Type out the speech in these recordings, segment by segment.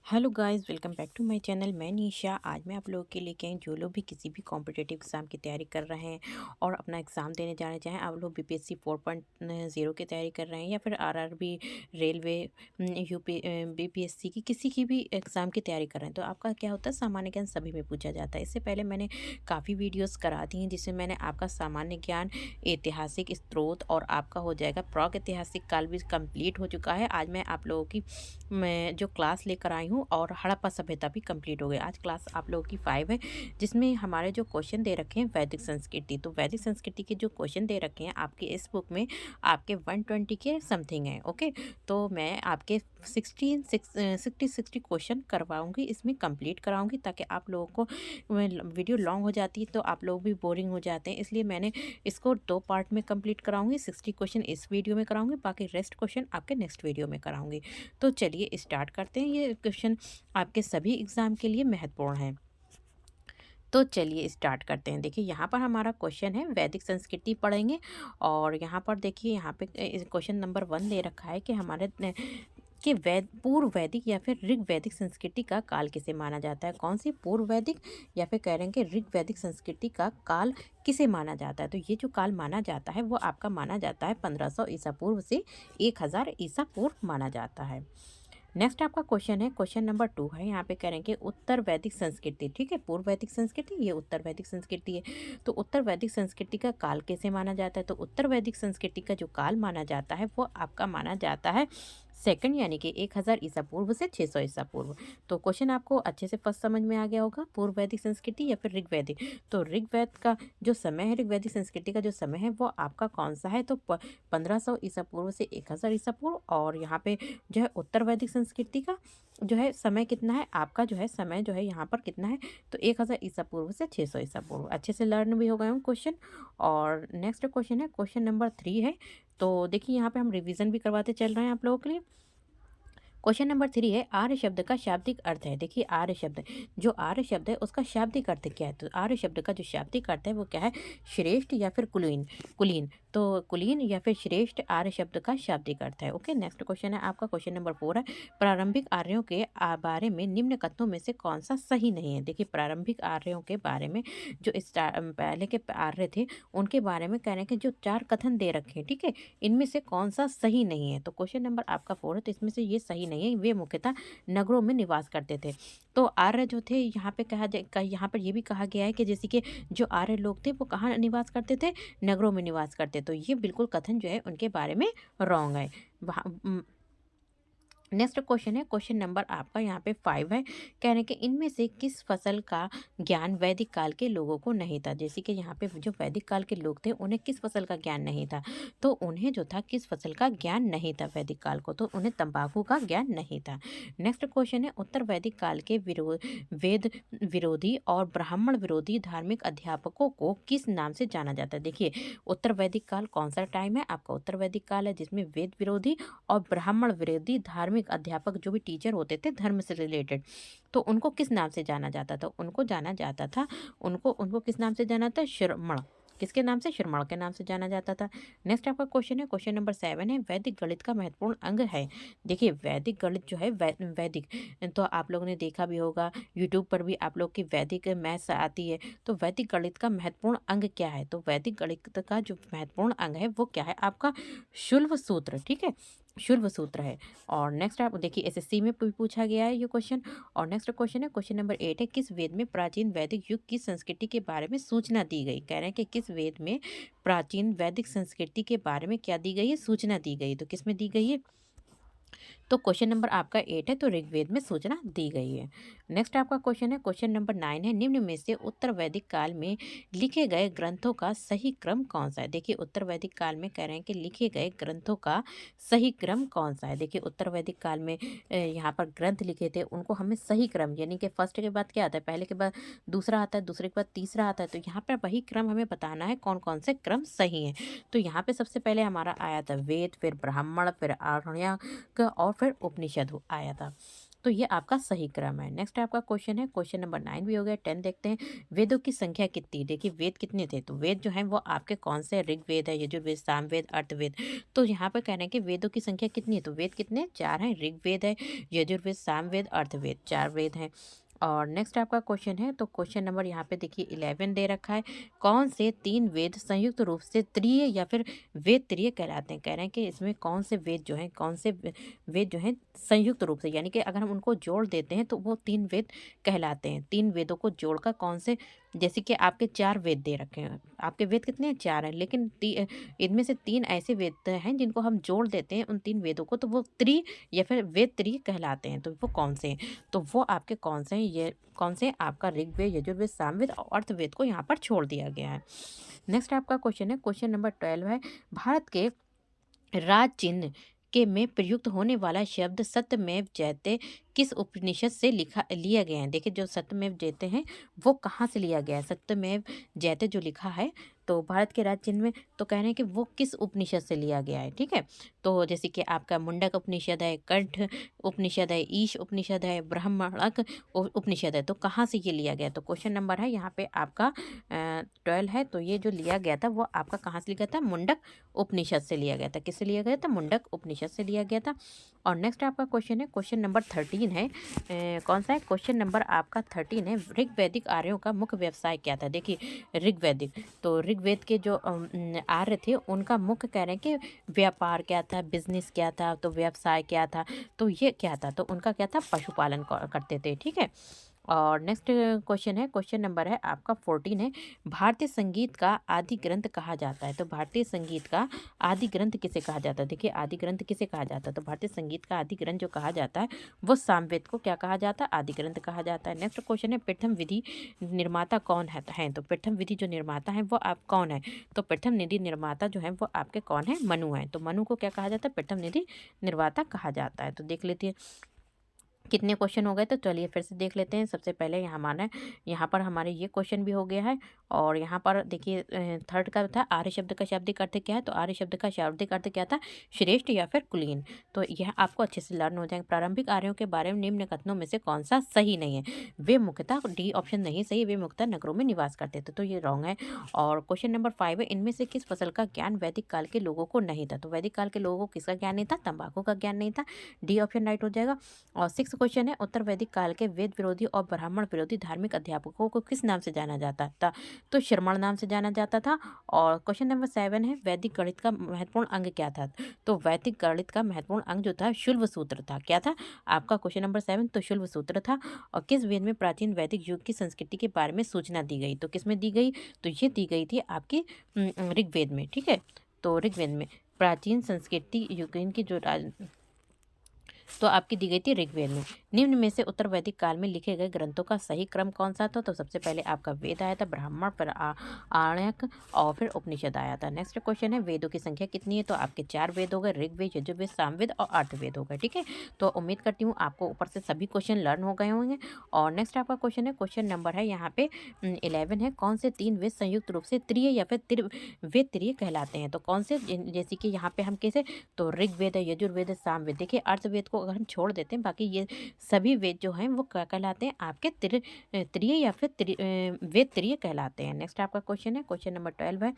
Hello guys, welcome back to my channel. मैं निशा। आज मैं आप लोगों के लेके आई, जो लोग भी किसी भी कॉम्पिटिटिव एग्ज़ाम की तैयारी कर रहे हैं और अपना एग्ज़ाम देने जाना चाहें, आप लोग बीपीएससी 4.0 की तैयारी कर रहे हैं या फिर आरआरबी, रेलवे, यूपी, बीपीएससी की किसी की भी एग्ज़ाम की तैयारी कर रहे हैं, तो आपका क्या होता है, सामान्य ज्ञान सभी में पूछा जाता है। इससे पहले मैंने काफ़ी वीडियोज़ करा दी हैं जिसमें मैंने आपका सामान्य ज्ञान, ऐतिहासिक स्रोत और आपका हो जाएगा प्रागैतिहासिक काल भी कंप्लीट हो चुका है। आज मैं आप लोगों की मैं जो क्लास लेकर आई हूँ और हड़प्पा सभ्यता भी कंप्लीट हो गई। आज क्लास आप लोगों की 5 है, जिसमें हमारे जो क्वेश्चन दे रखे हैं वैदिक संस्कृति। तो वैदिक संस्कृति के जो क्वेश्चन दे रखे हैं आपके इस बुक में, आपके 120 के समथिंग है। ओके, तो मैं आपके 60 क्वेश्चन करवाऊंगी, इसमें कंप्लीट कराऊंगी, ताकि आप लोगों को वीडियो लॉन्ग हो जाती है तो आप लोग भी बोरिंग हो जाते हैं, इसलिए मैंने इसको 2 पार्ट में कंप्लीट कराऊंगी। 60 क्वेश्चन इस वीडियो में कराऊंगी, बाकी रेस्ट क्वेश्चन आपके नेक्स्ट वीडियो में कराऊंगी। तो चलिए स्टार्ट करते हैं। ये क्वेश्चन आपके सभी एग्जाम के लिए महत्वपूर्ण है। तो चलिए स्टार्ट करते हैं। देखिए यहाँ पर हमारा क्वेश्चन है, वैदिक संस्कृति पढ़ेंगे। और यहाँ पर देखिए, यहाँ पे क्वेश्चन नंबर 1 दे रखा है कि हमारे कि पूर्व वैदिक या फिर ऋग वैदिक संस्कृति का काल किसे माना जाता है। कौन सी पूर्व वैदिक या फिर कह रहे हैं कि ऋग वैदिक संस्कृति का काल किसे माना जाता है। तो ये जो काल माना जाता है वो आपका माना जाता है 1500 ईसा पूर्व से 1000 ईसा पूर्व माना जाता है। नेक्स्ट आपका क्वेश्चन है, क्वेश्चन नंबर 2 है। यहाँ पे कह रहे हैं कि उत्तर वैदिक संस्कृति, ठीक है, पूर्व वैदिक संस्कृति, ये उत्तर वैदिक संस्कृति है। तो उत्तर वैदिक संस्कृति का काल कैसे माना जाता है। तो उत्तर वैदिक संस्कृति का जो काल माना जाता है वो आपका माना जाता है सेकंड, यानी कि 1000 ईसा पूर्व से 600 ईसा पूर्व। तो क्वेश्चन आपको अच्छे से फर्स्ट समझ में आ गया होगा, पूर्व वैदिक संस्कृति या फिर ऋग्वैदिक। तो ऋग्वेद का जो समय है, ऋग्वैदिक संस्कृति का जो समय है वो आपका कौन सा है। तो 1500 ईसा पूर्व से 1000 ईसा पूर्व। और यहाँ पे जो है उत्तर वैदिक संस्कृति का जो है समय कितना है, आपका जो है समय जो है यहाँ पर कितना है, तो 1000 ईसा पूर्व से 600 ईसा पूर्व। अच्छे से लर्न भी हो गए हूँ क्वेश्चन। और नेक्स्ट क्वेश्चन है, क्वेश्चन नंबर 3 है। तो देखिए यहाँ पे हम रिवीजन भी करवाते चल रहे हैं आप लोगों के लिए। क्वेश्चन नंबर 3 है, आर्य शब्द का शाब्दिक अर्थ है। देखिए आर्य शब्द, जो आर्य शब्द है उसका शाब्दिक अर्थ क्या है। तो आर्य शब्द का जो शाब्दिक अर्थ है वो क्या है, श्रेष्ठ या फिर कुलीन। कुलीन, तो कुलीन या फिर श्रेष्ठ आर्य शब्द का शाब्दिक अर्थ है। ओके, नेक्स्ट क्वेश्चन है आपका, क्वेश्चन नंबर 4 है, प्रारंभिक आर्यों के बारे में निम्न कथनों में से कौन सा सही नहीं है। देखिए प्रारंभिक आर्यों के बारे में, जो पहले के आर्य थे उनके बारे में कहने के जो 4 कथन दे रखे हैं, ठीक है, इनमें से कौन सा सही नहीं है। तो क्वेश्चन नंबर आपका 4 है, तो इसमें से ये सही नहीं है। वे मुख्यतः नगरों में निवास करते थे। तो आर्य जो थे, यहाँ पे यहाँ पर ये भी कहा गया है कि जैसे कि जो आर्य लोग थे वो कहाँ निवास करते थे, नगरों में निवास करते। तो ये बिल्कुल कथन जो है उनके बारे में रॉन्ग है। नेक्स्ट क्वेश्चन है, क्वेश्चन नंबर आपका यहाँ पे 5 है। कह रहे हैं कि इनमें से किस फसल का ज्ञान वैदिक काल के लोगों को नहीं था। जैसे कि यहाँ पे जो वैदिक काल के लोग थे उन्हें किस फसल का ज्ञान नहीं था। तो उन्हें जो था किस फसल का ज्ञान नहीं था वैदिक काल को, तो उन्हें तंबाकू का ज्ञान नहीं था। नेक्स्ट क्वेश्चन है, उत्तर वैदिक काल के वेद विरोधी और ब्राह्मण विरोधी धार्मिक अध्यापकों को किस नाम से जाना जाता है। देखिए उत्तर वैदिक काल कौन सा टाइम है, आपका उत्तर वैदिक काल है जिसमें वेद विरोधी और ब्राह्मण विरोधी धार्मिक अध्यापक, जो भी टीचर होते थे धर्म से रिलेटेड, तो उनको किस नाम से जाना जाता था। उनको जाना जाता था, उनको उनको किस नाम से जाना था, श्रमण। किसके नाम से, श्रमण के नाम से जाना जाता था। नेक्स्ट आपका क्वेश्चन है, क्वेश्चन नंबर 7 है, वैदिक गणित का महत्वपूर्ण अंग है। देखिए वैदिक गणित जो है, वैदिक, तो आप लोगों ने देखा भी होगा, यूट्यूब पर भी आप लोग की वैदिक मैथ्स आती है। तो वैदिक गणित का महत्वपूर्ण अंग क्या है। तो वैदिक गणित का जो महत्वपूर्ण अंग है वो क्या है, आपका शुल्भ सूत्र, ठीक है, शुल्भ सूत्र है। और नेक्स्ट आप देखिए एसएससी में भी पूछा गया है ये क्वेश्चन। और नेक्स्ट क्वेश्चन है, क्वेश्चन नंबर 8 है, किस वेद में प्राचीन वैदिक युग की संस्कृति के बारे में सूचना दी गई। कह रहे हैं कि किस वेद में प्राचीन वैदिक संस्कृति के बारे में क्या दी गई है, सूचना दी गई। तो किस में दी गई है, तो क्वेश्चन नंबर आपका 8 है, तो ऋग्वेद में सूचना दी गई है। नेक्स्ट आपका क्वेश्चन है, क्वेश्चन नंबर 9 है, निम्न में से उत्तर वैदिक काल में लिखे गए ग्रंथों का सही क्रम कौन सा है। देखिए उत्तर वैदिक काल में कह रहे हैं कि लिखे गए ग्रंथों का सही क्रम कौन सा है। देखिए उत्तर वैदिक काल में यहाँ पर ग्रंथ लिखे थे, उनको हमें सही क्रम, यानी कि फर्स्ट के बाद क्या आता है, पहले के बाद दूसरा आता है, दूसरे के बाद तीसरा आता है, तो यहाँ पर वही क्रम हमें बताना है कौन कौन से क्रम सही हैं। तो यहाँ पे सबसे पहले हमारा आया था वेद, फिर ब्राह्मण, फिर आरण्यक और फिर उपनिषद आया था। तो ये आपका सही क्रम है। नेक्स्ट आपका क्वेश्चन है, क्वेश्चन नंबर 9 भी हो गया। 10 देखते हैं, वेदों की संख्या कितनी? देखिए वेद कितने थे, तो वेद जो है वो आपके कौन से, ऋग्वेद है, यजुर्वेद, सामवेद, अर्थवेद। तो यहाँ पर कह रहे हैं कि वेदों की संख्या कितनी है, तो वेद कितने, 4 हैं। ऋग्वेद है, यजुर्वेद, सामवेद, अर्थवेद, 4 वेद हैं। और नेक्स्ट आपका क्वेश्चन है, तो क्वेश्चन नंबर यहाँ पे देखिए 11 दे रखा है। कौन से 3 वेद संयुक्त रूप से त्रिय या फिर वेद त्रिय कहलाते हैं? कह रहे हैं कि इसमें कौन से वेद जो हैं, कौन से वेद जो हैं संयुक्त रूप से, यानी कि अगर हम उनको जोड़ देते हैं तो वो 3 वेद कहलाते हैं। 3 वेदों को जोड़कर कौन से, जैसे कि आपके 4 वेद दे रखे हैं, आपके वेद कितने हैं, 4 हैं, लेकिन इनमें से 3 ऐसे वेद हैं जिनको हम जोड़ देते हैं उन 3 वेदों को, तो वो त्रि या फिर वेद त्रिय कहलाते हैं। तो वो कौन से हैं? तो वो आपके कौन से हैं, ये कौन से हैं? आपका ऋग्वेद, यजुर्वेद, सामवेद और अर्थवेद को यहाँ पर छोड़ दिया गया है। नेक्स्ट आपका क्वेश्चन है, क्वेश्चन नंबर 12 है, भारत के राज चिन्ह के में प्रयुक्त होने वाला शब्द सत्यमेव जयते किस उपनिषद से लिया गया है? देखिए जो सत्यमेव जयते हैं वो कहाँ से लिया गया है? सत्यमेव जयते जो लिखा है तो भारत के राज्य चिन्ह में, तो कह रहे हैं कि वो किस उपनिषद से लिया गया है। ठीक है, तो जैसे कि आपका मुंडक उपनिषद है, कंठ उपनिषद है, ईश उपनिषद है, ब्राह्मणक उपनिषद है, तो कहाँ से ये लिया गया? तो क्वेश्चन नंबर है यहाँ पे आपका 12 है, तो ये जो लिया गया था वो आपका कहाँ से लिया गया था? मुंडक उपनिषद से लिया गया था। किससे लिया गया था? मुंडक उपनिषद से लिया गया था। और नेक्स्ट आपका क्वेश्चन है, क्वेश्चन नंबर 13 है, कौन सा है? क्वेश्चन नंबर आपका 13 है, ऋग्वैदिक आर्यों का मुख्य व्यवसाय क्या था? देखिए ऋग्वैदिक, तो ऋग्वेद के जो आर्य थे उनका मुख्य कह रहे हैं कि व्यापार क्या था, बिजनेस क्या था, तो व्यवसाय क्या था, तो ये क्या था? तो उनका क्या था? पशुपालन करते थे। ठीक है, और नेक्स्ट क्वेश्चन है, क्वेश्चन नंबर है आपका 14 है, भारतीय संगीत का आदि ग्रंथ कहा जाता है? तो भारतीय संगीत का आदि ग्रंथ किसे कहा जाता है? देखिए आदि ग्रंथ किसे कहा जाता है? तो भारतीय संगीत का आदि ग्रंथ जो कहा जाता है वो सामवेद को क्या कहा जाता है? आदि ग्रंथ कहा जाता है। नेक्स्ट क्वेश्चन है, प्रथम विधि निर्माता कौन है? तो प्रथम विधि जो निर्माता है वो आप कौन है? तो प्रथम निधि निर्माता जो है वो आपके कौन है? मनु है। तो मनु को क्या कहा जाता है? प्रथम निधि निर्माता कहा जाता है। तो देख लेते हैं कितने क्वेश्चन हो गए, तो चलिए फिर से देख लेते हैं। सबसे पहले यहाँ पर हमारे ये क्वेश्चन भी हो गया है, और यहाँ पर देखिए थर्ड का था, आर्य शब्द का शाब्दिक अर्थ क्या है? तो आर्य शब्द का शाब्दिक अर्थ क्या था? श्रेष्ठ या फिर कुलीन। तो यह आपको अच्छे से लर्न हो जाएंगे। प्रारंभिक आर्यों के बारे में निम्न कथनों में से कौन सा सही नहीं है? वे मुख्यतः, डी ऑप्शन नहीं सही, वे मुख्यतः नगरों में निवास करते थे, तो ये रॉन्ग है। और क्वेश्चन नंबर 5 है, इनमें से किस फसल का ज्ञान वैदिक काल के लोगों को नहीं था? तो वैदिक काल के लोगों को किसका ज्ञान नहीं था? तंबाकू का ज्ञान नहीं था, डी ऑप्शन राइट हो जाएगा। और 6 क्वेश्चन है, उत्तर वैदिक काल के वेद विरोधी और ब्राह्मण विरोधी धार्मिक अध्यापकों को किस नाम से जाना जाता था? तो श्रमण नाम से जाना जाता था। और क्वेश्चन नंबर 7 है, वैदिक गणित का महत्वपूर्ण अंग क्या था? तो वैदिक गणित का महत्वपूर्ण अंग जो था शुल्ब सूत्र था। क्या था आपका क्वेश्चन नंबर 7? तो शुल्ब सूत्र था। और किस वेद में प्राचीन वैदिक युग की संस्कृति के बारे में सूचना दी गई? तो किस में दी गई? तो ये दी गई थी आपकी ऋग्वेद में। ठीक है, तो ऋग्वेद में प्राचीन संस्कृति युग की जो तो आपकी दी गई थी ऋग्वेद में। निम्न में से उत्तर वैदिक काल में लिखे गए ग्रंथों का सही क्रम कौन सा था? तो सबसे पहले आपका वेद आया था, ब्राह्मण, फिर आरण्यक और फिर उपनिषद आया था। नेक्स्ट क्वेश्चन है, वेदों की संख्या कितनी है? तो आपके 4 वेद हो गए, ऋग्वेद, यजुर्वेद, सामवेद और अर्थवेद हो गए। ठीक है, तो उम्मीद करती हूँ आपको ऊपर से सभी क्वेश्चन लर्न हो गए होंगे। और नेक्स्ट आपका क्वेश्चन है, क्वेश्चन नंबर है यहाँ पे 11 है, कौन से 3 वेद संयुक्त रूप से त्रिय या फिर वेद त्रिय कहलाते हैं? तो कौन से, जैसे कि यहाँ पे हम कैसे, तो ऋग्वेद है, यजुर्वेद है, सामवेद। देखिए अर्थवेद को अगर हम छोड़ देते हैं, बाकी ये सभी वेद जो हैं वो क्या कहलाते हैं? आपके त्रिय या फिर वेद त्रिय कहलाते हैं। नेक्स्ट आपका क्वेश्चन है, क्वेश्चन नंबर 12 है,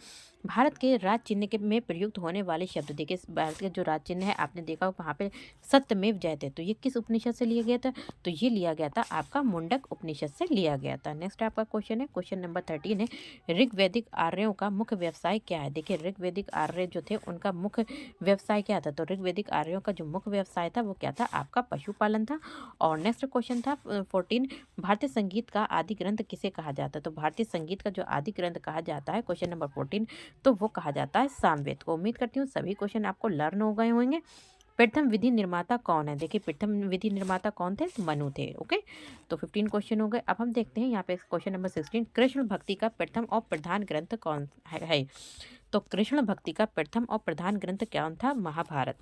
भारत के राज चिन्ह के में प्रयुक्त होने वाले शब्द। देखिए भारत के जो राज चिन्ह है आपने देखा वहाँ पे सत्यमेव जयते, तो ये किस उपनिषद से लिया गया था? तो ये लिया गया था आपका मुंडक उपनिषद से लिया गया था। नेक्स्ट आपका क्वेश्चन है, क्वेश्चन नंबर 13 है, ऋग्वैदिक आर्यों का मुख्य व्यवसाय क्या है? देखिए ऋग्वैदिक आर्य जो थे उनका मुख्य व्यवसाय क्या था? तो ऋग्वैदिक आर्यों का जो मुख्य व्यवसाय था वो क्या था? आपका पशुपालन था। और नेक्स्ट क्वेश्चन था 14, भारतीय संगीत का आदि ग्रंथ किसे कहा जाता है? तो भारतीय संगीत का जो आदि ग्रंथ कहा जाता है क्वेश्चन नंबर 14, तो वो कहा जाता है सामवेद को। उम्मीद करती हूँ सभी क्वेश्चन आपको लर्न हो गए होंगे। प्रथम विधि निर्माता कौन है? देखिए प्रथम विधि निर्माता कौन थे? तो मनु थे। ओके, तो 15 क्वेश्चन हो गए। अब हम देखते हैं यहाँ पे क्वेश्चन नंबर 16, कृष्ण भक्ति का प्रथम और प्रधान ग्रंथ कौन है? तो कृष्ण भक्ति का प्रथम और प्रधान ग्रंथ कौन था? महाभारत।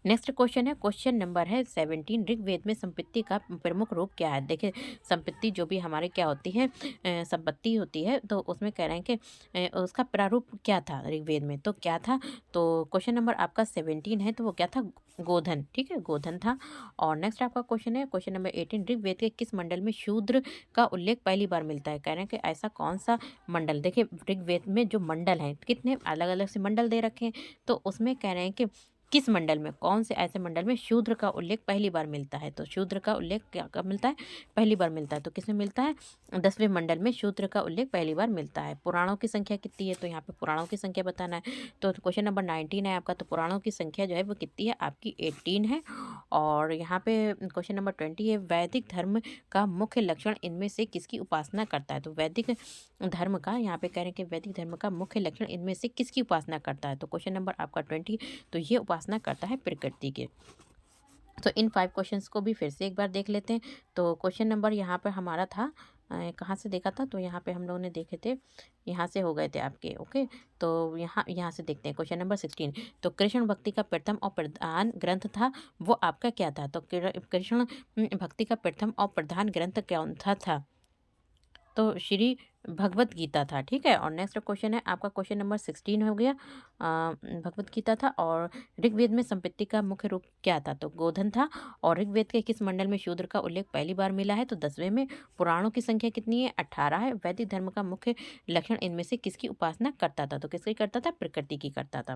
नेक्स्ट क्वेश्चन है, क्वेश्चन नंबर है 17, ऋग्वेद में संपत्ति का प्रमुख रूप क्या है। देखिए संपत्ति जो भी हमारे क्या होती है, संपत्ति होती है, तो उसमें कह रहे हैं कि उसका प्रारूप क्या था ऋग्वेद में, तो क्या था। तो क्वेश्चन नंबर आपका 17 है, तो वो क्या था, गोधन। ठीक है, गोधन था। और नेक्स्ट आपका क्वेश्चन है, क्वेश्चन नंबर 18, ऋग्वेद के किस मंडल में शूद्र का उल्लेख पहली बार मिलता है। कह रहे हैं कि ऐसा कौन सा मंडल। देखिए ऋग्वेद में जो मंडल हैं, कितने अलग अलग से मंडल दे रखे हैं, तो उसमें कह रहे हैं कि किस मंडल में, कौन से ऐसे मंडल में शूद्र का उल्लेख पहली बार मिलता है। तो शूद्र का उल्लेख क्या कब मिलता है, पहली बार मिलता है। तो किसमें मिलता है, 10वें मंडल में शूद्र का उल्लेख पहली बार मिलता है। पुराणों की संख्या कितनी है, तो यहाँ पे पुराणों की संख्या बताना है। तो क्वेश्चन नंबर 19 है आपका, तो पुराणों की संख्या जो है वो कितनी है, आपकी 18 है। और यहाँ पे क्वेश्चन नंबर 20 है, वैदिक धर्म का मुख्य लक्षण इनमें से किसकी उपासना करता है। तो वैदिक धर्म का, यहाँ पे कह रहे हैं कि वैदिक धर्म का मुख्य लक्षण इनमें से किसकी उपासना करता है। तो क्वेश्चन नंबर आपका 20, तो ये उपासना करता है प्रकृति के। तो इन 5 क्वेश्चंस को भी फिर से एक बार देख लेते हैं। तो क्वेश्चन नंबर यहाँ पर हमारा था, कहाँ से देखा था, तो यहाँ पे हम लोगों ने देखे थे, यहाँ से हो गए थे आपके। ओके, तो यहाँ से देखते हैं क्वेश्चन नंबर 16। तो कृष्ण भक्ति का प्रथम और प्रधान ग्रंथ था, वो आपका क्या था। तो कृष्ण भक्ति का प्रथम और प्रधान ग्रंथ कौन था। तो श्री भगवत गीता था। ठीक है, और नेक्स्ट क्वेश्चन है आपका, क्वेश्चन नंबर 16 हो गया, भगवत गीता था। और ऋग्वेद में संपत्ति का मुख्य रूप क्या था, तो गोधन था। और ऋग्वेद के किस मंडल में शूद्र का उल्लेख पहली बार मिला है, तो 10वें में। पुराणों की संख्या कितनी है, 18 है। वैदिक धर्म का मुख्य लक्षण इनमें से किसकी उपासना करता था, तो किसकी करता था, प्रकृति की करता था।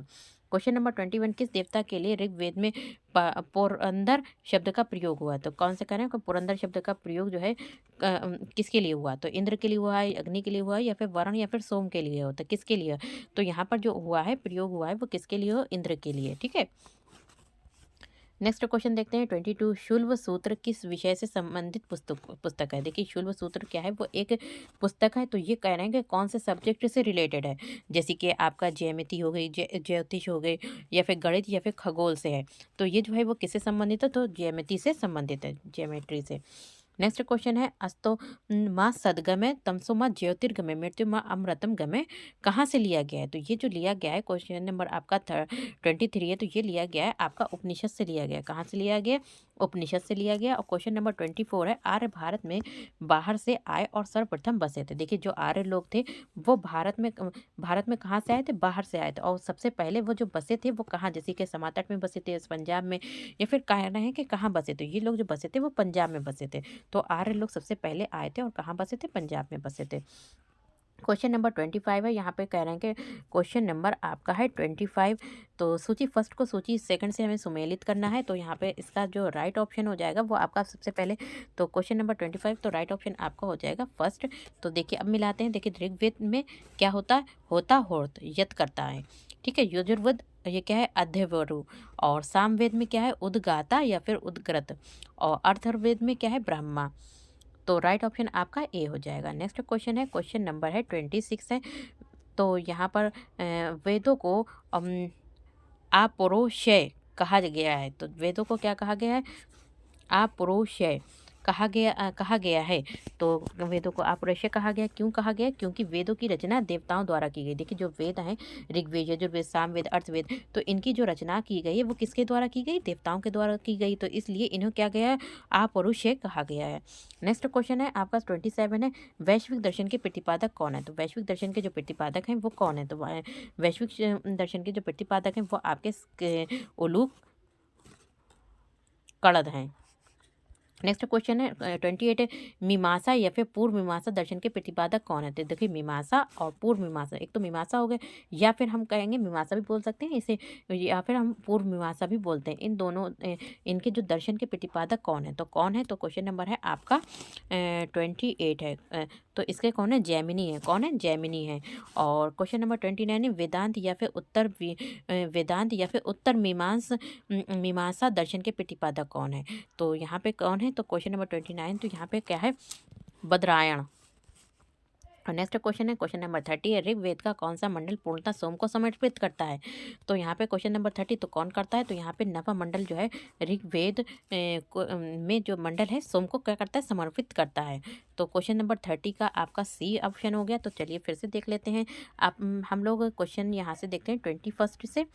क्वेश्चन नंबर 21, किस देवता के लिए ऋग्वेद में पुरंदर शब्द का प्रयोग हुआ है। तो कौन से कह रहे हैं, पुरंदर शब्द का प्रयोग जो है किसके लिए हुआ, तो इंद्र के लिए हुआ है, अग्नि के लिए हुआ है, या फिर वरुण या फिर सोम के लिए होता है, किसके लिए। तो यहाँ पर जो हुआ है, प्रयोग हुआ है, वो किसके लिए हो, इंद्र के लिए। ठीक है, नेक्स्ट क्वेश्चन देखते हैं 22, शुल्ब सूत्र किस विषय से संबंधित पुस्तक है। देखिए शुल्ब सूत्र क्या है, वो एक पुस्तक है। तो ये कह रहे हैं कि कौन से सब्जेक्ट से रिलेटेड है, जैसे कि आपका ज्यामिति हो गई, ज्योतिष हो गई, या फिर गणित, या फिर खगोल से है। तो ये जो है वो किससे संबंधित है, तो ज्यामिति से संबंधित है, ज्योमेट्री से। नेक्स्ट क्वेश्चन है, अस्तो माँ सदगमय तमसो माँ ज्योतिर्गमय मृत्यु माँ अमृतम गमय कहाँ से लिया गया है। तो ये जो लिया गया है, क्वेश्चन नंबर आपका 23 है, तो ये लिया गया है आपका उपनिषद से लिया गया। कहाँ से लिया गया, उपनिषद से लिया गया। और क्वेश्चन नंबर 24 है, आर्य भारत में बाहर से आए और सर्वप्रथम बसे थे। देखिए जो आर्य लोग थे वो भारत में कहाँ से आए थे, बाहर से आए थे। और सबसे पहले वो जो बसे थे वो कहाँ, जैसे कि समातट में बसे थे, पंजाब में, या फिर कह रहे हैं कि कहाँ बसे थे, ये लोग जो बसे थे वो पंजाब में बसे थे। तो आर्य लोग सबसे पहले आए थे और कहाँ बसे थे, पंजाब में बसे थे। क्वेश्चन नंबर 25 है, यहाँ पे कह रहे हैं कि क्वेश्चन नंबर आपका है 25। तो सूची फर्स्ट को सूची सेकंड से हमें सुमेलित करना है। तो यहाँ पे इसका जो राइट ऑप्शन हो जाएगा वो आपका सबसे पहले, तो क्वेश्चन नंबर 25, तो राइट ऑप्शन आपका हो जाएगा फर्स्ट। तो देखिए अब मिलाते हैं। देखिए ऋग्वेद में क्या होता है, होता होर्त यत करता है। ठीक है, यजुर्वेद ये क्या है, अध्यवरु। और सामवेद में क्या है, उद्गाता या फिर उद्ग्रत। और अर्थर्वेद में क्या है, ब्रह्मा। तो राइट ऑप्शन आपका ए हो जाएगा। नेक्स्ट क्वेश्चन है, क्वेश्चन नंबर है 26 है। तो यहाँ पर वेदों को अपौरुषेय कहा गया है। तो वेदों को क्या कहा गया है, अपौरुषेय कहा गया है। तो वेदों को अपौरुषेय कहा गया, क्यों कहा गया, क्योंकि वेदों की रचना देवताओं द्वारा की गई। देखिए जो वेद हैं, ऋग्वेद, यजुर्वेद, सामवेद, अर्थवेद, तो इनकी जो रचना की गई है वो किसके द्वारा की गई, देवताओं के द्वारा की गई। तो इसलिए इन्हें क्या गया है, अपौरुषेय कहा गया है। नेक्स्ट क्वेश्चन है आपका 27 है, वैश्विक दर्शन के प्रतिपादक कौन है। तो वैश्विक दर्शन के जो प्रतिपादक हैं वो कौन है। तो वैश्विक दर्शन के जो प्रतिपादक हैं वो आपके उलूक कणद हैं। नेक्स्ट क्वेश्चन है 28 है, मीमांसा या फिर पूर्व मीमांसा दर्शन के प्रतिपादक कौन है। तो देखिए मीमांसा और पूर्व मीमांसा, एक तो मीमांसा हो गए, या फिर हम कहेंगे मीमांसा भी बोल सकते हैं इसे, या फिर हम पूर्व मीमांसा भी बोलते हैं। इन दोनों इनके जो दर्शन के प्रतिपादक कौन है, तो कौन है, तो क्वेश्चन नंबर है आपका 28 है। तो इसके कौन है, जैमिनी है। कौन है, जैमिनी है। और क्वेश्चन नंबर 29 है, वेदांत या फिर उत्तर मीमांसा दर्शन के प्रतिपादक कौन है। तो यहाँ पे कौन है, तो क्वेश्चन नंबर 29, तो यहाँ पे क्या है, बद्रायण। और नेक्स्ट क्वेश्चन है, क्वेश्चन नंबर 30 है, ऋग्वेद का कौन सा मंडल पूर्णतः सोम को समर्पित करता है। तो यहाँ पे क्वेश्चन नंबर 30, तो कौन करता है, तो यहाँ पे नवा मंडल जो है ऋग्वेद में जो मंडल है सोम को क्या करता है, समर्पित करता है। तो क्वेश्चन नंबर 30 का आपका सी ऑप्शन हो गया। तो चलिए फिर से देख लेते हैं। आप हम लोग क्वेश्चन यहाँ से देखते हैं 21 से।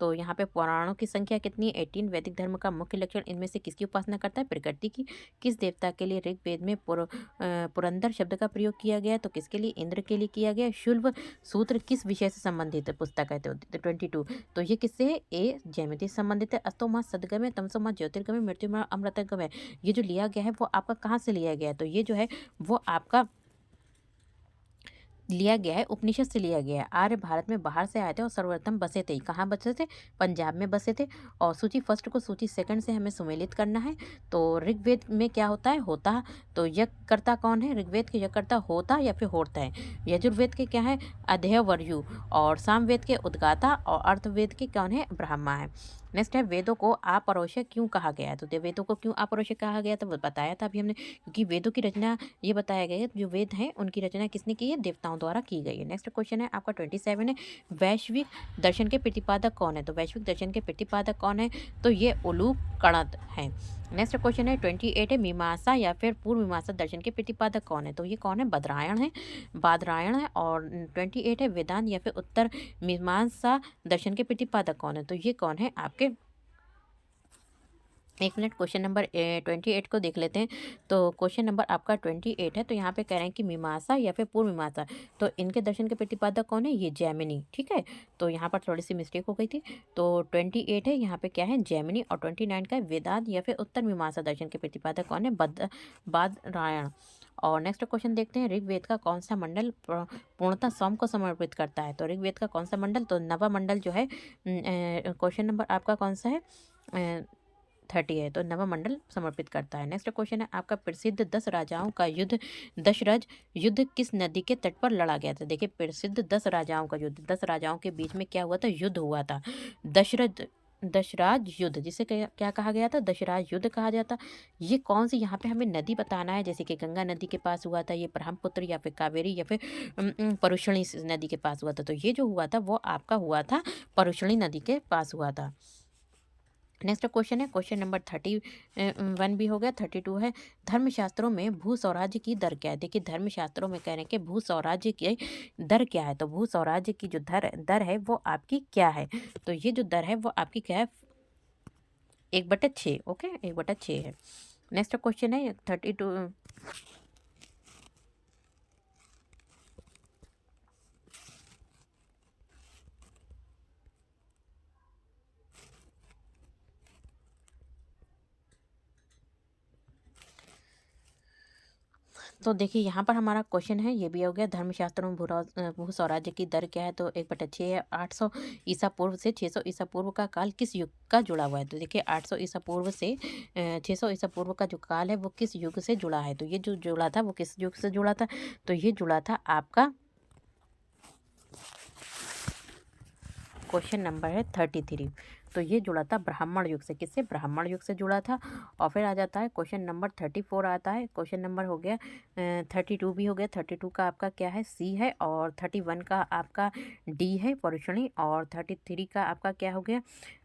तो यहाँ पे पुराणों की संख्या कितनी है? 18। वैदिक धर्म का मुख्य लक्षण इनमें से किसकी उपासना करता है? प्रकृति की। किस देवता के लिए ऋग्वेद में पुरंदर शब्द का प्रयोग किया गया है? तो किसके लिए? इंद्र के लिए किया गया। शुल्ब सूत्र किस विषय से संबंधित पुस्तक है? तो 22। तो ये किससे है? ए ज्यामिति से संबंधित है। अस्तोमा सदगमय, तमसोमा ज्योतिर्गमय, मृत्युमा अमृतगमय। ये जो लिया गया है वो आपका कहाँ से लिया गया है? तो ये जो है वो आपका लिया गया है, उपनिषद से लिया गया है। आर्य भारत में बाहर से आए थे और सर्वप्रथम बसे थे। कहाँ बसे थे? पंजाब में बसे थे। और सूची फर्स्ट को सूची सेकंड से हमें सुमेलित करना है। तो ऋग्वेद में क्या होता है? होता। तो यज्ञकर्ता कौन है? ऋग्वेद के यज्ञकर्ता होता या फिर होता है। यजुर्वेद के क्या है? अध्यय वर्यु। और सामवेद के उद्गाता और अर्थवेद के कौन है? ब्रह्मा है। नेक्स्ट है वेदों को अपौरुषेय क्यों कहा गया है? तो वेदों को क्यों अपौरुषेय कहा गया था वो बताया था अभी हमने, क्योंकि वेदों की रचना, ये बताया गया है जो वेद हैं उनकी रचना किसने की है? देवताओं द्वारा की गई है। नेक्स्ट क्वेश्चन है आपका 27 है, वैश्विक दर्शन के प्रतिपादक कौन है? तो वैश्विक दर्शन के प्रतिपादक कौन है? तो ये उलूक कणद है। नेक्स्ट क्वेश्चन है 28 है, मीमांसा या फिर पूर्व मीमांसा दर्शन के प्रतिपादक कौन है? तो ये कौन है? बदरायण है। बादरायण है। और 28 है, वेदांत या फिर उत्तर मीमांसा दर्शन के प्रतिपादक कौन है? तो ये कौन है आपके? एक मिनट, क्वेश्चन नंबर 28 को देख लेते हैं। तो क्वेश्चन नंबर आपका 28 है। तो यहाँ पे कह रहे हैं कि मीमांसा या फिर पूर्व मीमांसा, तो इनके दर्शन के प्रतिपादक कौन है? ये जैमिनी। ठीक है, तो यहाँ पर थोड़ी सी मिस्टेक हो गई थी। तो 28 है, यहाँ पे क्या है? जैमिनी। और 29 का है वेदांत या फिर उत्तर मीमांसा दर्शन के प्रतिपादक कौन है? बादरायण। और नेक्स्ट क्वेश्चन देखते हैं, ऋग्वेद का कौन सा मंडल पूर्णतः सोम को समर्पित करता है? तो ऋग्वेद का कौन सा मंडल? तो नवा मंडल जो है, क्वेश्चन नंबर आपका कौन सा है? 30 है, तो नवा मंडल समर्पित करता है। नेक्स्ट क्वेश्चन है आपका, प्रसिद्ध 10 राजाओं का युद्ध, दशरथ युद्ध किस नदी के तट पर लड़ा गया था? देखिए, प्रसिद्ध 10 राजाओं का युद्ध, 10 राजाओं के बीच में क्या हुआ था? युद्ध हुआ था। दशराज युद्ध, जिसे क्या कहा गया था? दशराज युद्ध कहा जाता। ये कौन सी यहाँ पे हमें नदी बताना है, जैसे कि गंगा नदी के पास हुआ था, ये ब्रह्मपुत्र या फिर कावेरी या फिर परुषणी नदी के पास हुआ था। तो ये जो हुआ था वो आपका हुआ था परुषणी नदी के पास हुआ था। नेक्स्ट क्वेश्चन है क्वेश्चन नंबर 31 भी हो गया। 32 है, धर्मशास्त्रों में भू स्वराज्य की दर क्या है? देखिए, धर्मशास्त्रों में कह रहे हैं कि भू स्वराज्य की दर क्या है? तो भू स्वराज्य की जो दर है वो आपकी क्या है? तो ये जो दर है वो आपकी क्या है? 1/6। ओके, 1/6 है। नेक्स्ट क्वेश्चन है 32। तो देखिए, यहाँ पर हमारा क्वेश्चन है, ये भी हो गया, धर्मशास्त्रों में भू स्वराज्य की दर क्या है? तो 1/6 है। 800 ईसा पूर्व से 600 ईसा पूर्व का काल किस युग का जुड़ा हुआ है? तो देखिए, 800 ईसा पूर्व से 600 ईसा पूर्व का जो काल है वो किस युग से जुड़ा है? तो ये जो जुड़ा था वो किस युग से जुड़ा था? तो ये जुड़ा था आपका, क्वेश्चन नंबर है 33। तो ये जुड़ा था ब्राह्मण युग से। किससे? ब्राह्मण युग से जुड़ा था। और फिर आ जाता है क्वेश्चन नंबर 34 आता है। क्वेश्चन नंबर हो गया 32 भी हो गया। 32 का आपका क्या है? सी है। और 31 का आपका डी है, परुषणी। और 33 का आपका क्या हो गया?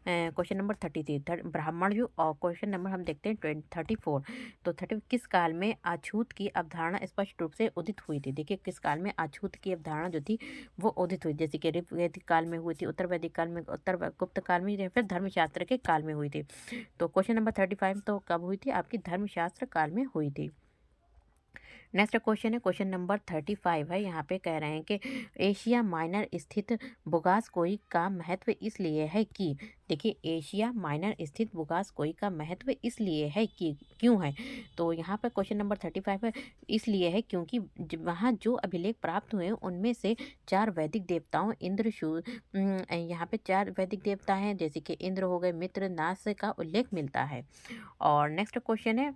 क्वेश्चन नंबर 33 ब्राह्मण युग। और क्वेश्चन नंबर हम देखते हैं 34। तो 30 किस काल में अछूत की अवधारणा स्पष्ट रूप से उदित हुई थी? देखिए, किस काल में अछूत की अवधारणा जो थी वो उदित हुई? जैसे कि ऋग्वैदिक काल में हुई थी, उत्तर वैदिक काल में, उत्तर गुप्त काल में, या फिर धर्मशास्त्र के काल में हुई थी। तो क्वेश्चन नंबर 35 तो कब हुई थी? आपकी धर्मशास्त्र काल में हुई थी। नेक्स्ट क्वेश्चन है क्वेश्चन नंबर 35 है। यहाँ पे कह रहे हैं कि एशिया माइनर स्थित बुगासकोई का महत्व इसलिए है कि, देखिए, एशिया माइनर स्थित बुगासकोई का महत्व इसलिए है कि, क्यों है? तो यहाँ पर क्वेश्चन नंबर 35 है, इसलिए है क्योंकि वहाँ जो अभिलेख प्राप्त हुए उनमें से 4 वैदिक देवताओं यहाँ पे 4 वैदिक देवता हैं, जैसे कि इंद्र हो गए, मित्र, नास का उल्लेख मिलता है। और नेक्स्ट क्वेश्चन है,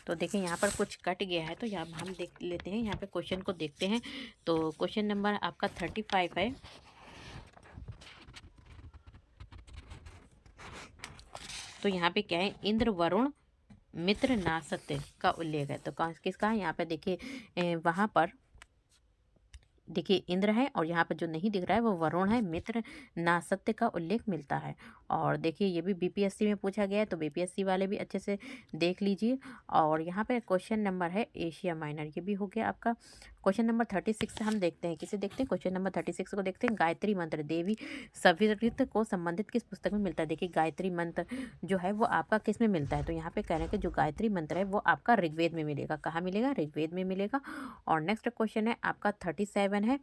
तो देखिए, यहाँ पर कुछ कट गया है, तो यहाँ हम देख लेते हैं, यहाँ पे क्वेश्चन को देखते हैं। तो क्वेश्चन नंबर आपका 35 है। तो यहाँ पे क्या है? इंद्र, वरुण, मित्र, नासत्य का उल्लेख है। तो किसका है? यहाँ पे देखिए, वहाँ पर देखिए इंद्र है, और यहाँ पर जो नहीं दिख रहा है वो वरुण है, मित्र, नासत्य का उल्लेख मिलता है। और देखिए ये भी बीपीएससी में पूछा गया है, तो बीपीएससी वाले भी अच्छे से देख लीजिए। और यहाँ पे क्वेश्चन नंबर है एशिया माइनर, ये भी हो गया आपका। क्वेश्चन नंबर 36 हम देखते हैं, किसे देखते हैं, क्वेश्चन नंबर 36 को देखते हैं। गायत्री मंत्र देवी सवितृ को संबंधित किस पुस्तक में मिलता है? देखिए गायत्री मंत्र जो है वो आपका किस में मिलता है? तो यहाँ पे कह रहे हैं कि जो गायत्री मंत्र है वो आपका ऋग्वेद में मिलेगा। कहाँ मिलेगा? ऋग्वेद में मिलेगा। और नेक्स्ट क्वेश्चन है आपका 37 है,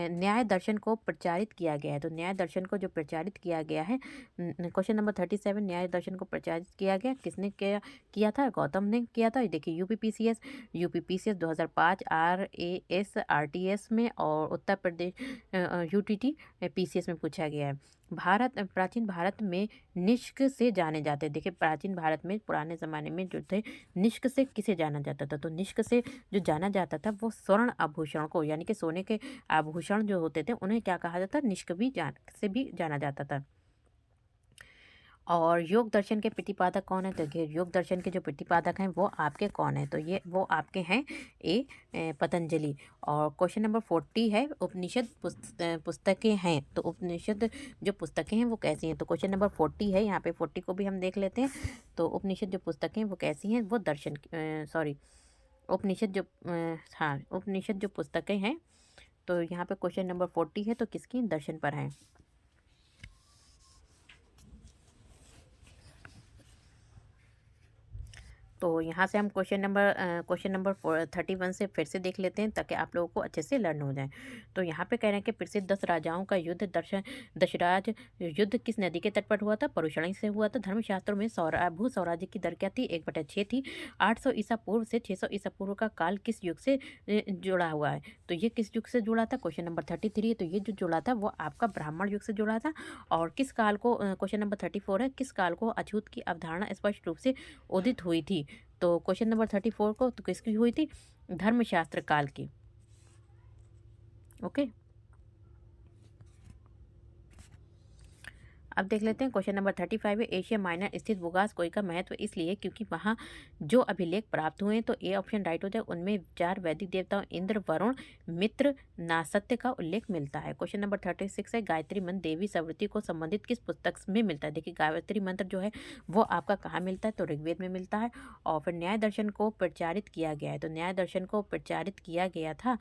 न्याय दर्शन को प्रचारित किया गया है। तो न्याय दर्शन को जो प्रचारित किया गया है, क्वेश्चन नंबर 37, न्याय दर्शन को प्रचारित किया गया, किसने किया था? गौतम ने किया था। देखिए यूपीपीसीएस 2005, आरएएस आरटीएस में, और उत्तर प्रदेश यूटीटी पीसीएस में पूछा गया है। प्राचीन भारत में निष्क से जाने जाते। देखिए प्राचीन भारत में पुराने ज़माने में जो थे, निष्क से किसे जाना जाता था? तो निष्क से जो जाना जाता था वो स्वर्ण आभूषण को, यानी कि सोने के आभूषण जो होते थे उन्हें क्या कहा जाता? निष्क से भी जाना जाता था। और योग दर्शन के प्रतिपादक कौन है? तो देखिए योग दर्शन के जो प्रतिपादक हैं वो आपके कौन है? तो ये वो आपके हैं पतंजलि। और क्वेश्चन नंबर 40 है, उपनिषद पुस्तकें हैं। तो उपनिषद जो पुस्तकें हैं वो कैसी हैं? तो क्वेश्चन नंबर 40 है, यहाँ पे 40 को भी हम देख लेते हैं। तो उपनिषद जो पुस्तकें हैं वो कैसी हैं? वो उपनिषद जो हाँ उपनिषद जो पुस्तकें हैं, तो यहाँ पे क्वेश्चन नंबर 40 है, तो किसकी? दर्शन पर हैं। तो यहाँ से हम क्वेश्चन नंबर 31 से फिर से देख लेते हैं, ताकि आप लोगों को अच्छे से लर्न हो जाए। तो यहाँ पे कह रहे हैं कि प्रसिद्ध 10 राजाओं का युद्ध दशराज युद्ध किस नदी के तट पर हुआ था? परुशणी से हुआ था। धर्मशास्त्रों में भू स्वराज्य की दर क्या थी? 1/6 थी। 800 ईसा पूर्व से 600 ईसा पूर्व का काल किस युग से जुड़ा हुआ है? तो ये किस युग से जुड़ा था? क्वेश्चन नंबर 33 है, तो ये जो जुड़ा था वो आपका ब्राह्मण युग से जुड़ा था। और किस काल को, क्वेश्चन नंबर 34 है, किस काल को अछूत की अवधारणा स्पष्ट रूप से उदित हुई थी? तो क्वेश्चन नंबर 34 को तो किसकी हुई थी? धर्मशास्त्र काल की। ओके, अब देख लेते हैं क्वेश्चन नंबर 35 है, एशिया माइनर स्थित बुगासकोई का महत्व इसलिए क्योंकि वहाँ जो अभिलेख प्राप्त हुए हैं, तो ए ऑप्शन राइट हो जाए। उनमें 4 वैदिक देवताओं इंद्र, वरुण, मित्र, नासत्य का उल्लेख मिलता है। क्वेश्चन नंबर 36 है, गायत्री मंत्र देवी सवृत्ति को संबंधित किस पुस्तक में मिलता है? देखिए गायत्री मंत्र जो है वो आपका कहाँ मिलता है? तो ऋग्वेद में मिलता है। और फिर न्याय दर्शन को प्रचारित किया गया है, तो न्याय दर्शन को प्रचारित किया गया था,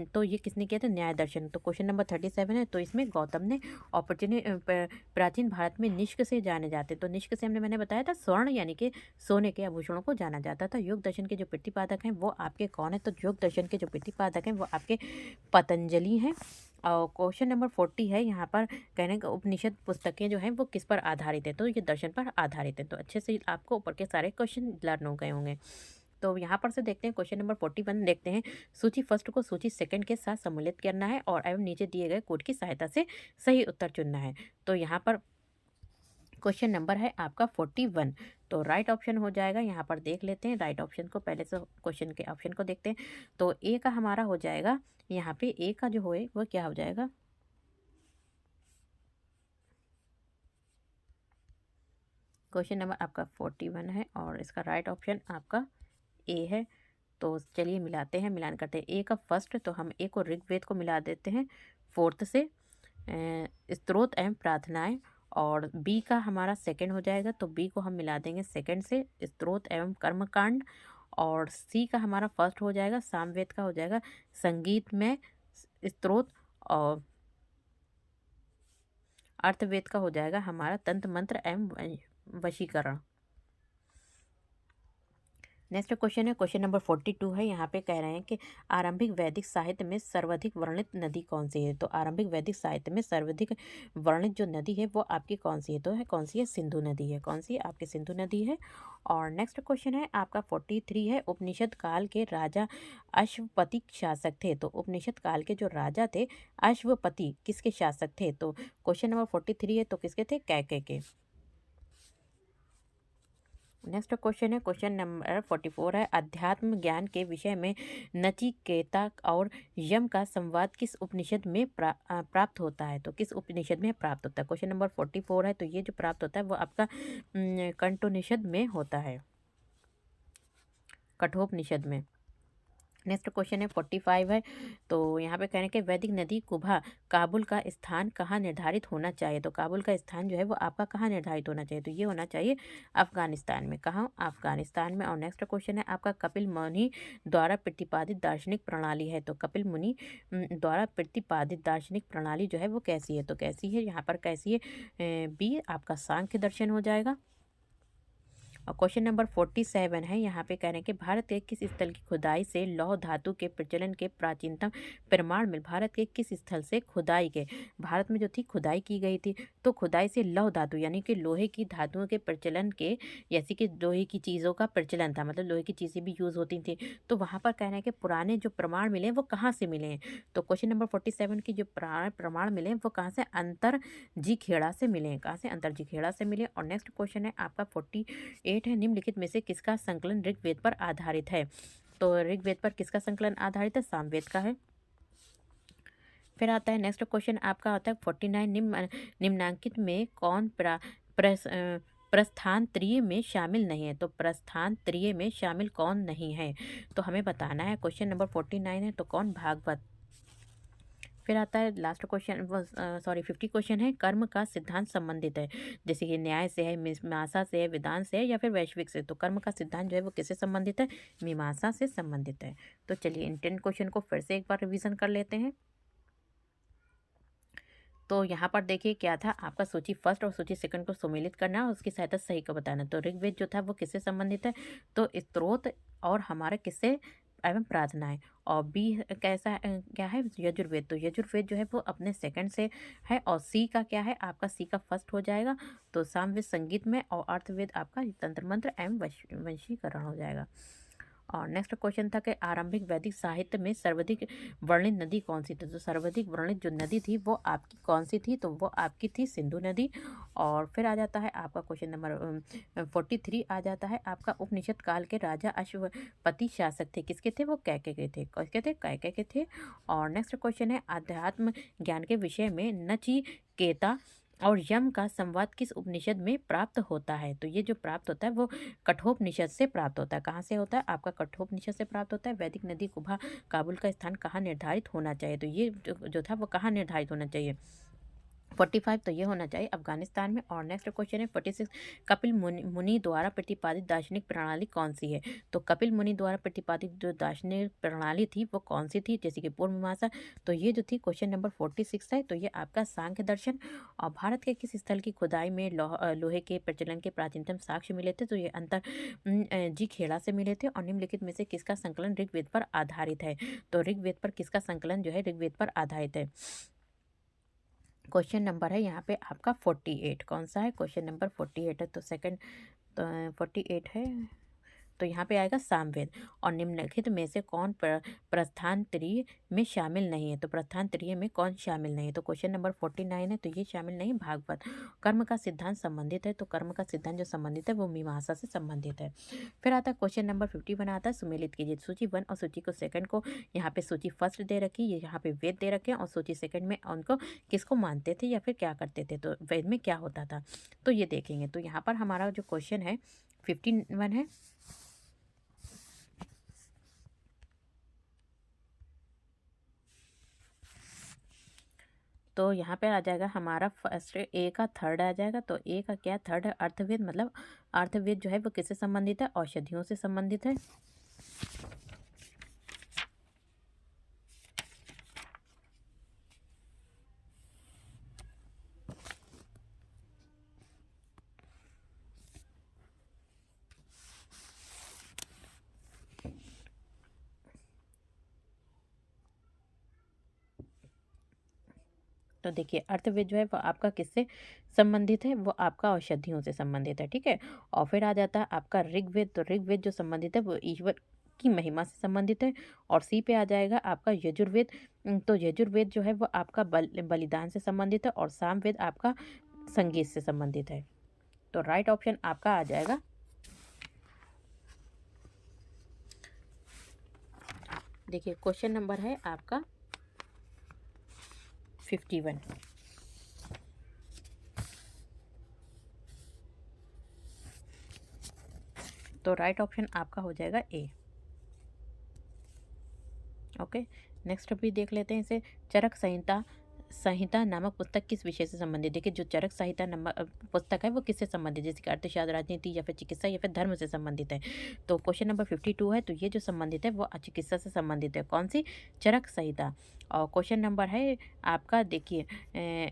तो ये किसने किया था? न्याय दर्शन। तो क्वेश्चन नंबर 37 है, तो इसमें गौतम ने। प्राचीन भारत में निष्क से जाने जाते, तो निष्क से मैंने बताया था स्वर्ण यानी कि सोने के आभूषणों को जाना जाता था। योग दर्शन के जो प्रतिपादक हैं वो आपके कौन है? तो योग दर्शन के जो प्रतिपादक हैं वो आपके पतंजलि हैं। और क्वेश्चन नंबर 40 है, यहाँ पर कहने का उपनिषद पुस्तकें जो हैं वो किस पर आधारित है? तो ये दर्शन पर आधारित है। तो अच्छे से आपको ऊपर के सारे क्वेश्चन लर्न हो गए होंगे। तो यहाँ पर से देखते हैं क्वेश्चन नंबर 41 देखते हैं। सूची फर्स्ट को सूची सेकंड के साथ सम्मिलित करना है और एवं नीचे दिए गए कोड की सहायता से सही उत्तर चुनना है। तो यहाँ पर क्वेश्चन नंबर है आपका 41, तो राइट ऑप्शन हो जाएगा। यहाँ पर देख लेते हैं राइट ऑप्शन को, पहले से क्वेश्चन के ऑप्शन को देखते हैं। तो ए का हमारा हो जाएगा, यहाँ पे ए का जो होए वो क्या हो जाएगा? क्वेश्चन नंबर आपका 41 है और इसका राइट ऑप्शन आपका ए है। तो चलिए मिलाते हैं, मिलान करते हैं। ए का फर्स्ट, तो हम ए को ऋग्वेद को मिला देते हैं फोर्थ से, स्तोत्र एवं प्रार्थनाएं। और बी का हमारा सेकंड हो जाएगा, तो बी को हम मिला देंगे सेकंड से, स्तोत्र एवं कर्मकांड। और सी का हमारा फर्स्ट हो जाएगा, सामवेद का हो जाएगा संगीत में स्तोत्र। और अर्थवेद का हो जाएगा हमारा तंत्र मंत्र एवं वशीकरण। नेक्स्ट क्वेश्चन है, क्वेश्चन नंबर 42 है। यहाँ पे कह रहे हैं कि आरंभिक वैदिक साहित्य में सर्वाधिक वर्णित नदी कौन सी है? तो आरंभिक वैदिक साहित्य में सर्वाधिक वर्णित जो नदी है वो आपकी कौन सी है? तो है कौन सी है? सिंधु नदी है। कौन सी है? आपकी सिंधु नदी है। और नेक्स्ट क्वेश्चन है आपका 43 है, उपनिषद काल के राजा अश्वपति शासक थे। तो उपनिषद काल के जो राजा थे अश्वपति किसके शासक थे? तो क्वेश्चन नंबर 43 है, तो किसके थे? कैके के। नेक्स्ट क्वेश्चन है, क्वेश्चन नंबर 44 है, अध्यात्म ज्ञान के विषय में नचिकेता और यम का संवाद किस उपनिषद में प्राप्त होता है? तो किस उपनिषद में प्राप्त होता है? क्वेश्चन नंबर 44 है, तो ये जो प्राप्त होता है वो आपका कठोपनिषद में होता है, कठोपनिषद में। नेक्स्ट क्वेश्चन है 45 है। तो यहाँ पे कह रहे हैं कि वैदिक नदी कुबा काबुल का स्थान कहाँ निर्धारित होना चाहिए। तो काबुल का स्थान जो है वो आपका कहाँ निर्धारित होना चाहिए, तो ये होना चाहिए अफगानिस्तान में। कहाँ? अफगानिस्तान में। और नेक्स्ट क्वेश्चन है आपका कपिल मुनि द्वारा प्रतिपादित दार्शनिक प्रणाली है। तो कपिल मुनि द्वारा प्रतिपादित दार्शनिक प्रणाली जो है वो कैसी है, तो कैसी है, यहाँ पर कैसी है, बी आपका सांख्य दर्शन हो जाएगा। और क्वेश्चन नंबर 47 है। यहाँ पे कह रहे हैं कि भारत के किस स्थल की खुदाई से लौह धातु के प्रचलन के प्राचीनतम प्रमाण मिल। भारत के किस स्थल से खुदाई के, भारत में जो थी खुदाई की गई थी, तो खुदाई से लौह धातु यानी कि लोहे की धातुओं के प्रचलन के, जैसे कि लोहे की चीज़ों का प्रचलन था, मतलब लोहे की चीज़ें भी यूज़ होती थी, तो वहाँ पर कह रहे हैं कि पुराने जो प्रमाण मिले वो कहाँ से मिले हैं। तो क्वेश्चन नंबर 47 की जो प्रमाण मिले वो कहाँ से, अंतर जी खेड़ा से मिले हैं। कहाँ से? अंतर जी खेड़ा से मिले। और नेक्स्ट क्वेश्चन है आपका 48 है। निम्नलिखित में से किसका संकलन ऋग्वेद पर आधारित है। तो ऋग्वेद पर किसका संकलन आधारित है, सामवेद का है। फिर आता है नेक्स्ट क्वेश्चन आपका आता है 49, निम्नांकित में कौन प्रस्थान में शामिल नहीं है। तो प्रस्थान त्रय में शामिल कौन नहीं है, तो हमें बताना है। क्वेश्चन नंबर 49 है, तो कौन, भागवत। फिर आता है लास्ट क्वेश्चन, 50 क्वेश्चन है, कर्म का सिद्धांत संबंधित है, जैसे कि न्याय से है, मीमांसा से है, वेदांत से है, या फिर वैश्विक से। तो कर्म का सिद्धांत जो है वो किससे संबंधित है, मीमांसा से संबंधित है। तो चलिए इन 10 क्वेश्चन को फिर से एक बार रिवीजन कर लेते हैं। तो यहाँ पर देखिए क्या था आपका, सूची फर्स्ट और सूची सेकंड को सम्मिलित करना और उसकी सहायता सही को बताना। तो ऋग्वेद जो था वो किससे संबंधित है, तो स्त्रोत और हमारे किससे एवं प्रार्थनाएं। और बी कैसा क्या है, यजुर्वेद। तो यजुर्वेद जो है वो अपने सेकंड से है। और सी का क्या है आपका, सी का फर्स्ट हो जाएगा। तो सामवेद संगीत में, और अर्थवेद आपका तंत्र मंत्र एवं वंशीकरण हो जाएगा। और नेक्स्ट क्वेश्चन था कि आरंभिक वैदिक साहित्य में सर्वाधिक वर्णित नदी कौन सी थी। तो सर्वाधिक वर्णित जो नदी थी वो आपकी कौन सी थी, तो वो आपकी थी सिंधु नदी। और फिर आ जाता है आपका क्वेश्चन नंबर 43 आ जाता है आपका, उपनिषद काल के राजा अश्वपति शासक थे, किसके थे, वो कैके के थे, किसके थे, कैके के थे। और नेक्स्ट क्वेश्चन है अध्यात्म ज्ञान के विषय में नचिकेता और यम का संवाद किस उपनिषद में प्राप्त होता है। तो ये जो प्राप्त होता है वो कठोपनिषद से प्राप्त होता है। कहाँ से होता है आपका, कठोपनिषद से प्राप्त होता है। वैदिक नदी कुबा काबुल का स्थान कहाँ निर्धारित होना चाहिए, तो ये जो था वो कहाँ निर्धारित होना चाहिए, 45 तो ये होना चाहिए अफगानिस्तान में। और नेक्स्ट क्वेश्चन है 46, कपिल मुनि द्वारा प्रतिपादित दार्शनिक प्रणाली कौन सी है। तो कपिल मुनि द्वारा प्रतिपादित जो दार्शनिक प्रणाली थी वो कौन सी थी, जैसे कि पूर्व मीमांसा। तो ये जो थी क्वेश्चन नंबर 46 है, तो ये आपका सांख्य दर्शन। और भारत के किस स्थल की खुदाई में लोहे के प्रचलन के प्राचीनतम साक्ष्य मिले थे, तो ये अंतर जी खेड़ा से मिले थे। और निम्नलिखित में से किसका संकलन ऋग्वेद पर आधारित है। तो ऋग्वेद पर किसका संकलन जो है ऋग्वेद पर आधारित है। क्वेश्चन नंबर है यहाँ पे आपका 48, कौन सा है, क्वेश्चन नंबर 48 है। तो सेकंड, तो 48 है, तो यहाँ पे आएगा सामवेद। और निम्नलिखित में से कौन प्रस्थान त्रय में शामिल नहीं है। तो प्रस्थान त्रय में कौन शामिल नहीं है, तो क्वेश्चन नंबर 49 है, तो ये शामिल नहीं, भागवत। कर्म का सिद्धांत संबंधित है, तो कर्म का सिद्धांत जो संबंधित है वो मीमांसा से संबंधित है। फिर आता है क्वेश्चन नंबर 51 आता है, सुमेलित कीजिए सूची 1 और सूची को सेकंड को। यहाँ पे सूची फर्स्ट दे रखी, ये यहाँ पे वेद दे रखे हैं, और सूची सेकंड में उनको किसको मानते थे या फिर क्या करते थे, तो वेद में क्या होता था, तो ये देखेंगे। तो यहाँ पर हमारा जो क्वेश्चन है 51 है। तो यहाँ पे आ जाएगा हमारा फर्स्ट, ए का थर्ड आ जाएगा। तो ए का क्या, थर्ड है अर्थवेद, मतलब अर्थवेद जो है वो किससे संबंधित है, औषधियों से संबंधित है। तो देखिए अर्थवेद जो है वो आपका किससे संबंधित है, वो आपका औषधियों से संबंधित है, ठीक है। और फिर आ जाता है आपका ऋग्वेद। तो ऋग्वेद जो संबंधित है वो ईश्वर की महिमा से संबंधित है। और सी पे आ जाएगा आपका यजुर्वेद। तो यजुर्वेद जो है वो आपका बलिदान से संबंधित है। और सामवेद आपका संगीत से संबंधित है। तो राइट ऑप्शन आपका आ जाएगा, देखिए क्वेश्चन नंबर है आपका 51। तो राइट ऑप्शन आपका हो जाएगा ए। ओके, नेक्स्ट भी देख लेते हैं इसे। चरक संहिता संहिता नामक पुस्तक किस विषय से संबंधित? देखिए, जो चरक संहिता पुस्तक है वो किससे संबंधित, जैसे कि अर्थशास्त्र, राजनीति या फिर चिकित्सा या फिर धर्म से संबंधित है। तो क्वेश्चन नंबर 52 है, तो ये जो संबंधित है वो चिकित्सा से संबंधित है। कौन सी? चरक संहिता। और क्वेश्चन नंबर है आपका, देखिए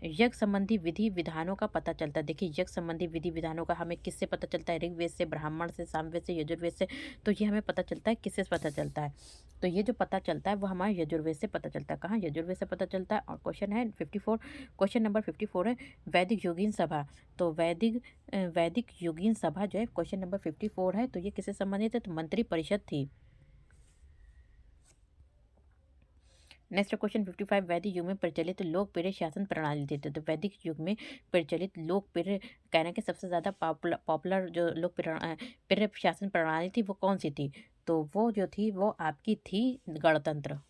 यज्ञ संबंधी विधि विधानों का पता चलता है। देखिए, यज्ञ संबंधी विधि विधानों का हमें किससे पता चलता है? ऋग्वेद से, ब्राह्मण से, सामवेद से, यजुर्वेद से। तो ये हमें पता चलता है, किससे पता चलता है? तो ये जो पता चलता है वो हमारे यजुर्वेद से पता चलता है। कहाँ? यजुर्वेद से पता चलता है। और क्वेश्चन है 54, क्वेश्चन नंबर 54 है वैदिक योगीन सभा। तो वैदिक योगीन सभा जो है क्वेश्चन नंबर 54 है, तो ये किससे संबंधित है? तो मंत्री परिषद थी। नेक्स्ट क्वेश्चन 55, वैदिक युग में प्रचलित लोकप्रिय शासन प्रणाली थी। तो वैदिक युग में प्रचलित लोकप्रिय, कहना कि सबसे ज़्यादा पॉपुलर जो लोकप्रिय शासन प्रणाली थी वो कौन सी थी? तो वो जो थी वो आपकी थी गणतंत्र।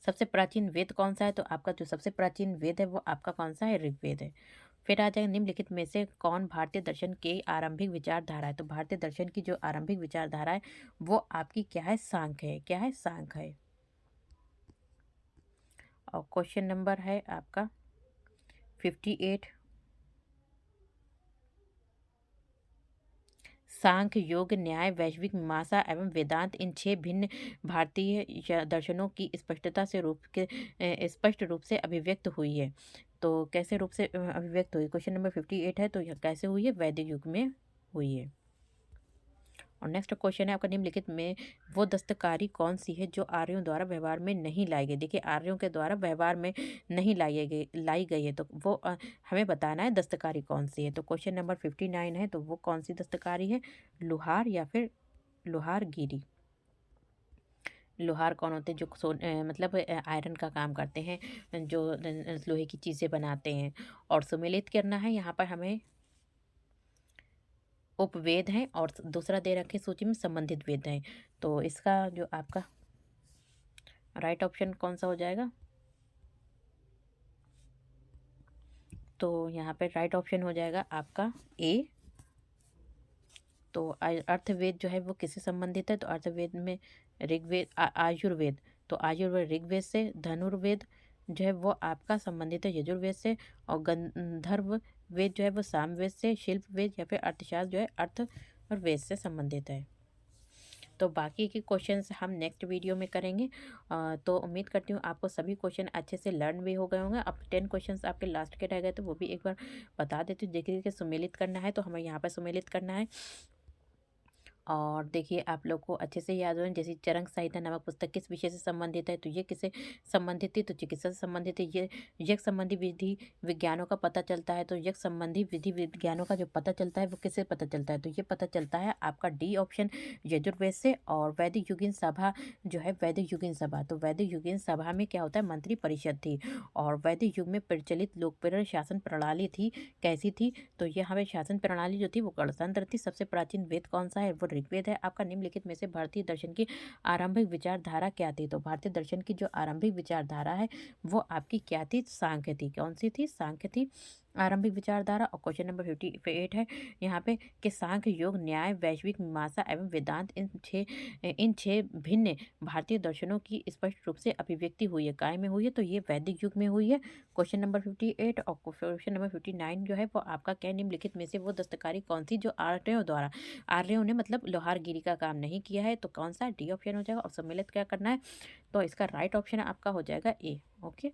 सबसे प्राचीन वेद कौन सा है? तो आपका जो सबसे प्राचीन वेद है वो आपका कौन सा है? ऋग्वेद है। फिर आ जाएगा, निम्नलिखित में से कौन भारतीय दर्शन की आरंभिक विचारधारा है? तो भारतीय दर्शन की जो आरंभिक विचारधारा है वो आपकी क्या है? सांख्य है। क्या है? सांख्य है। और क्वेश्चन नंबर है आपका 58, सांख्य, योग, न्याय, वैश्विक मीमांसा एवं वेदांत इन 6 भिन्न भारतीय दर्शनों की स्पष्ट रूप से अभिव्यक्त हुई है। तो कैसे रूप से अभिव्यक्त हुई? क्वेश्चन नंबर 58 है, तो यह कैसे हुई है? वैदिक युग में हुई है। और नेक्स्ट क्वेश्चन है आपका, निम्नलिखित में वो दस्तकारी कौन सी है जो आर्यों द्वारा व्यवहार में नहीं लाई गई? देखिए, आर्यों के द्वारा व्यवहार में नहीं लाई गई है, तो वो हमें बताना है दस्तकारी कौन सी है। तो क्वेश्चन नंबर 59 है, तो वो कौन सी दस्तकारी है? लोहार या फिर लोहारगिरी। लोहार कौन होते हैं? जो मतलब आयरन का काम करते हैं, जो लोहे की चीज़ें बनाते हैं। और सुमेलित करना है यहाँ पर हमें, उपवेद हैं, और दूसरा दे रखे सूची में संबंधित वेद हैं। तो इसका जो आपका राइट ऑप्शन कौन सा हो जाएगा? तो यहाँ पे राइट ऑप्शन हो जाएगा आपका ए। तो अर्थवेद जो है वो किससे संबंधित है? तो अर्थवेद में ऋग्वेद, आयुर्वेद। तो आयुर्वेद ऋग्वेद से, धनुर्वेद जो है वो आपका संबंधित है यजुर्वेद से, और गंधर्व वेद जो है वो सामवेद से, शिल्प वेद या फिर अर्थशास्त्र जो है अर्थ और वेद से संबंधित है। तो बाकी के क्वेश्चंस हम नेक्स्ट वीडियो में करेंगे। तो उम्मीद करती हूँ आपको सभी क्वेश्चन अच्छे से लर्न भी हो गए होंगे। अब 10 क्वेश्चंस आपके लास्ट के रह गए, तो वो भी एक बार बता देती हूँ। देखिए कि सुमेलित करना है, तो हमें यहाँ पर सुमेलित करना है। और देखिए, आप लोग को अच्छे से याद हो, जैसे चरक संहिता नामक पुस्तक किस विषय से संबंधित है? तो ये किससे संबंधित थी? तो चिकित्सा से संबंधित है। ये यज्ञ संबंधी विधि विज्ञानों का पता चलता है। तो यज्ञ संबंधी विधि विज्ञानों का जो पता चलता है वो किससे पता चलता है? तो ये पता चलता है आपका डी ऑप्शन, यजुर्वेद से। और वैदिक युगीन सभा जो है, वैदिक युगीन सभा, तो वैदिक युगीन सभा में क्या होता है? मंत्री परिषद थी। और वैदिक युग में प्रचलित लोकप्रिय शासन प्रणाली थी, कैसी थी? तो ये हमें शासन प्रणाली जो थी वो गणतंत्र थी। सबसे प्राचीन वेद कौन सा है? वो ऋग्वेद है। आपका निम्नलिखित में से भारतीय दर्शन की आरंभिक विचारधारा क्या थी? तो भारतीय दर्शन की जो आरंभिक विचारधारा है वो आपकी क्या थी? सांख्य थी। कौन सी थी? सांख्य थी आरंभिक विचारधारा। और क्वेश्चन नंबर 58 है यहाँ पे कि सांख्य, योग, न्याय, वैश्विक मीमांसा एवं वेदांत इन छह भिन्न भारतीय दर्शनों की स्पष्ट रूप से अभिव्यक्ति हुई है, काय में हुई है? तो ये वैदिक युग में हुई है। Question number 58। और क्वेश्चन नंबर 59 जो है वो आपका क्या, निम्नलिखित में से वो दस्तकारी कौन सी जो आर्यों द्वारा, आर्यों ने मतलब लोहारगिरी का काम नहीं किया है? तो कौन सा? डी ऑप्शन हो जाएगा। और सम्मिलित क्या करना है? तो इसका राइट ऑप्शन आपका हो जाएगा ए। ओके,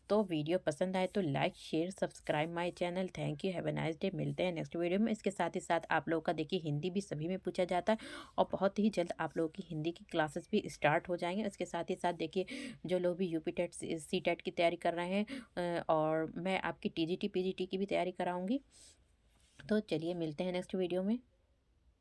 तो वीडियो पसंद आए तो like, share, subscribe my channel. Thank you, have a nice day. मिलते हैं नेक्स्ट वीडियो में। इसके साथ ही साथ आप लोगों का देखिए हिंदी भी सभी में पूछा जाता है, और बहुत ही जल्द आप लोगों की हिंदी की क्लासेस भी स्टार्ट हो जाएंगे। इसके साथ ही साथ देखिए, जो लोग भी यूपी टेट, सी टेट की तैयारी कर रहे हैं, और मैं आपकी टीजीटी पीजीटी की भी तैयारी कराऊंगी। तो चलिए मिलते हैं नेक्स्ट वीडियो में।